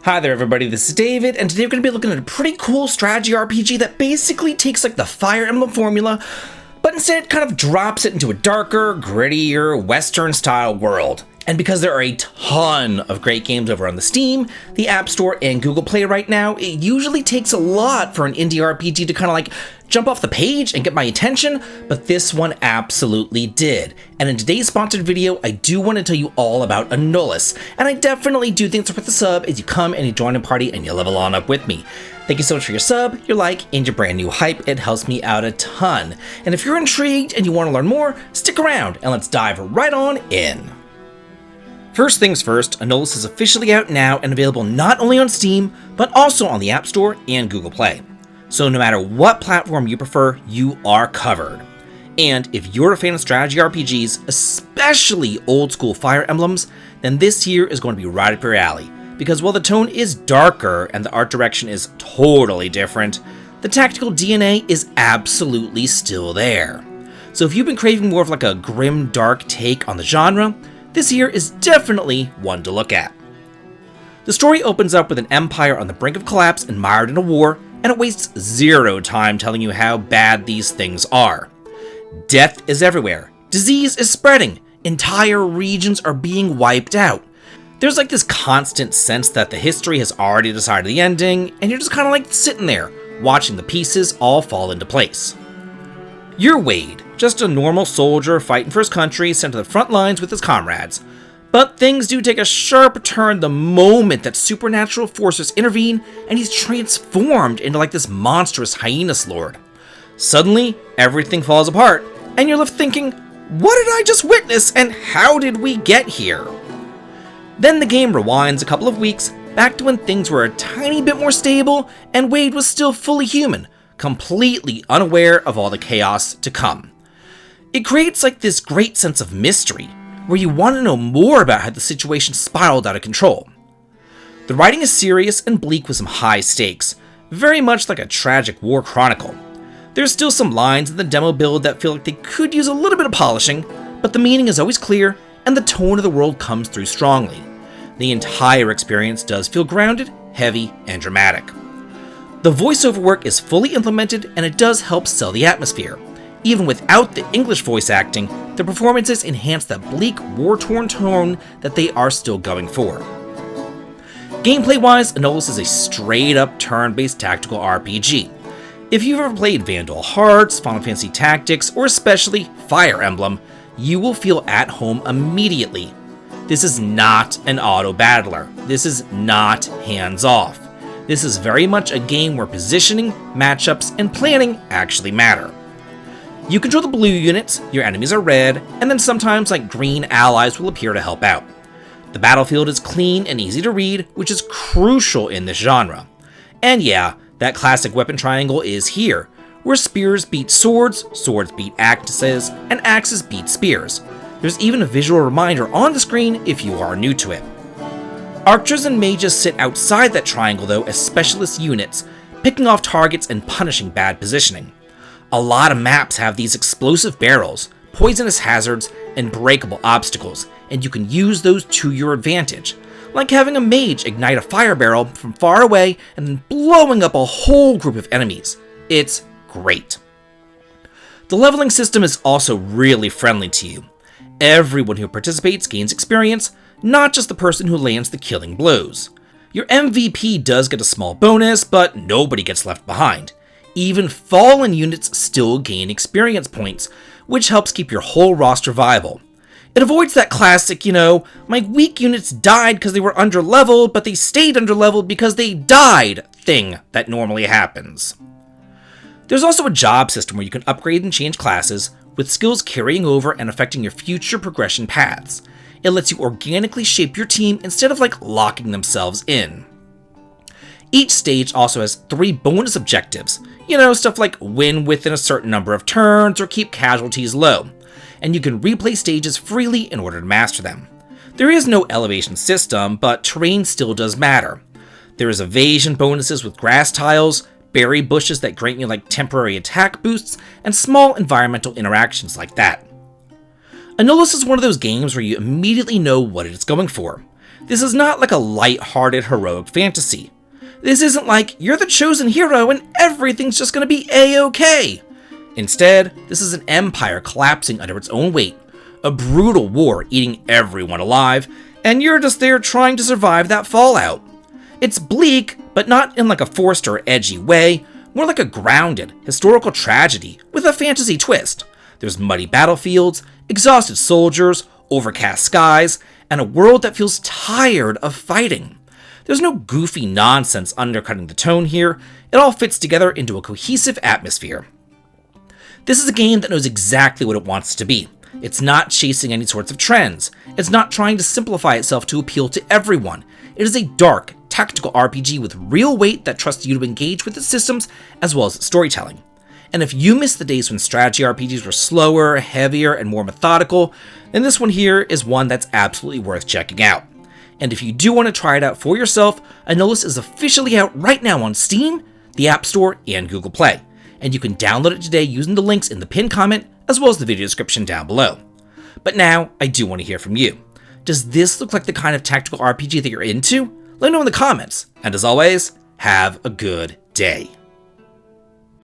Hi there everybody, this is David, and today we're going to be looking at a pretty cool strategy RPG that basically takes like the Fire Emblem formula, but instead kind of drops it into a darker, grittier, Western style world. And because there are a ton of great games over on the Steam, the App Store, and Google Play right now, it usually takes a lot for an indie RPG to kind of like jump off the page and get my attention, but this one absolutely did. And in today's sponsored video, I do want to tell you all about Annulus, and I definitely do think it's worth a sub as you come and you join a party and you level on up with me. Thank you so much for your sub, your like, and your brand new hype. It helps me out a ton. And if you're intrigued and you want to learn more, stick around and let's dive right on in. First things first, Annulus is officially out now and available not only on Steam, but also on the App Store and Google Play. So no matter what platform you prefer, you are covered. And if you're a fan of strategy RPGs, especially old school Fire Emblems, then this here is going to be right up your alley. Because while the tone is darker and the art direction is totally different, the tactical DNA is absolutely still there. So if you've been craving more of like a grim, dark take on the genre, this here is definitely one to look at. The story opens up with an empire on the brink of collapse and mired in a war, and it wastes zero time telling you how bad these things are. Death is everywhere, disease is spreading, entire regions are being wiped out. There's like this constant sense that the history has already decided the ending, and you're just kind of like sitting there, watching the pieces all fall into place. You're Wade, just a normal soldier fighting for his country sent to the front lines with his comrades. But things do take a sharp turn the moment that supernatural forces intervene and he's transformed into like this monstrous hyenas lord. Suddenly, everything falls apart, and you're left thinking, what did I just witness and how did we get here? Then the game rewinds a couple of weeks back to when things were a tiny bit more stable and Wade was still fully human, completely unaware of all the chaos to come. It creates like this great sense of mystery, where you want to know more about how the situation spiraled out of control. The writing is serious and bleak with some high stakes, very much like a tragic war chronicle. There's still some lines in the demo build that feel like they could use a little bit of polishing, but the meaning is always clear and the tone of the world comes through strongly. The entire experience does feel grounded, heavy, and dramatic. The voiceover work is fully implemented and it does help sell the atmosphere. Even without the English voice acting, the performances enhance that bleak, war-torn tone that they are still going for. Gameplay-wise, Annulus is a straight-up turn-based tactical RPG. If you've ever played Vandal Hearts, Final Fantasy Tactics, or especially Fire Emblem, you will feel at home immediately. This is not an auto-battler. This is not hands-off. This is very much a game where positioning, matchups, and planning actually matter. You control the blue units, your enemies are red, and then sometimes like green allies will appear to help out. The battlefield is clean and easy to read, which is crucial in this genre. And yeah, that classic weapon triangle is here, where spears beat swords, swords beat axes, and axes beat spears. There's even a visual reminder on the screen if you are new to it. Archers and mages sit outside that triangle though as specialist units, picking off targets and punishing bad positioning. A lot of maps have these explosive barrels, poisonous hazards, and breakable obstacles, and you can use those to your advantage, like having a mage ignite a fire barrel from far away and then blowing up a whole group of enemies. It's great. The leveling system is also really friendly to you. Everyone who participates gains experience, not just the person who lands the killing blows. Your MVP does get a small bonus, but nobody gets left behind. Even fallen units still gain experience points, which helps keep your whole roster viable. It avoids that classic, my weak units died because they were underleveled, but they stayed underleveled because they died thing that normally happens. There's also a job system where you can upgrade and change classes, with skills carrying over and affecting your future progression paths. It lets you organically shape your team instead of like locking themselves in. Each stage also has 3 bonus objectives, stuff like win within a certain number of turns or keep casualties low, and you can replay stages freely in order to master them. There is no elevation system, but terrain still does matter. There is evasion bonuses with grass tiles, berry bushes that grant you like temporary attack boosts, and small environmental interactions like that. Annulus is one of those games where you immediately know what it is going for. This is not like a light-hearted heroic fantasy. This isn't like you're the chosen hero and everything's just gonna be a-okay. Instead, this is an empire collapsing under its own weight, a brutal war eating everyone alive, and you're just there trying to survive that fallout. It's bleak, but not in like a forced or edgy way, more like a grounded, historical tragedy with a fantasy twist. There's muddy battlefields, exhausted soldiers, overcast skies, and a world that feels tired of fighting. There's no goofy nonsense undercutting the tone here, it all fits together into a cohesive atmosphere. This is a game that knows exactly what it wants to be. It's not chasing any sorts of trends. It's not trying to simplify itself to appeal to everyone. It is a dark, tactical RPG with real weight that trusts you to engage with its systems as well as its storytelling. And if you miss the days when strategy RPGs were slower, heavier, and more methodical, then this one here is one that's absolutely worth checking out. And if you do want to try it out for yourself, Annulus is officially out right now on Steam, the App Store, and Google Play. And you can download it today using the links in the pinned comment as well as the video description down below. But now, I do want to hear from you. Does this look like the kind of tactical RPG that you're into? Let me know in the comments. And as always, have a good day.